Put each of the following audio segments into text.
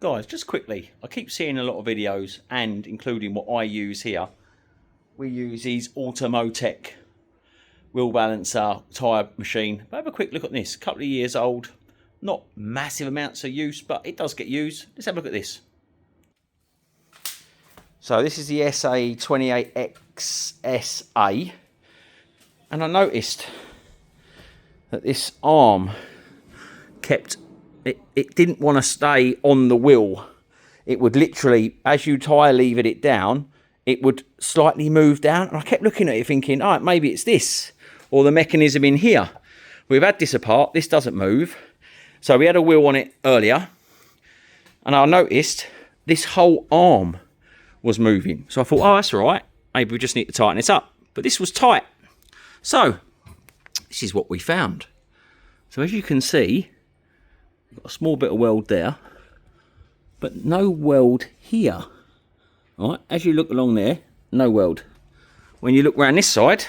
Guys, just quickly, I keep seeing a lot of videos, and including what I use here. We use these Automotech wheel balancer tyre machine. But have a quick look at this. Couple of years old. Not massive amounts of use, but it does get used. Let's have a look at this. So this is the AS-28XSA. And I noticed that this arm kept... It didn't want to stay on the wheel. It would literally, as you tyre levered it down, it would slightly move down. And I kept looking at it thinking, all right, maybe it's this or the mechanism in here. We've had this apart. This doesn't move. So we had a wheel on it earlier. And I noticed this whole arm was moving. So I thought, oh, that's all right. Maybe we just need to tighten this up. But this was tight. So this is what we found. So as you can see, got a small bit of weld there, but no weld here. All right, as you look along there, no weld. When you look around this side,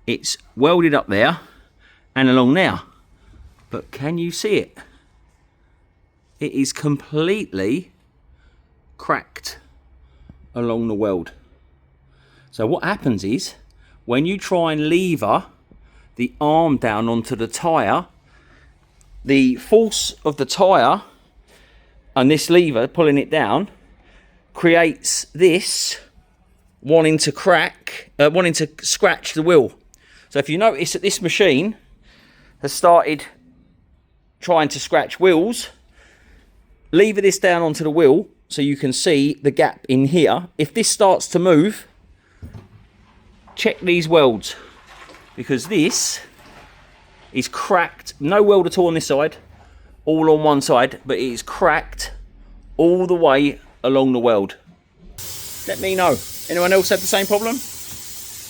it's welded up there and along there. But can you see it? It is completely cracked along the weld. So what happens is, when you try and lever the arm down onto the tyre, the force of the tyre and this lever pulling it down creates this wanting to scratch the wheel. So if you notice that this machine has started trying to scratch wheels, lever this down onto the wheel so you can see the gap in here. If this starts to move, check these welds, because this is cracked. No weld at all on this side, all on one side, but it is cracked all the way along the weld. Let me know. Anyone else had the same problem?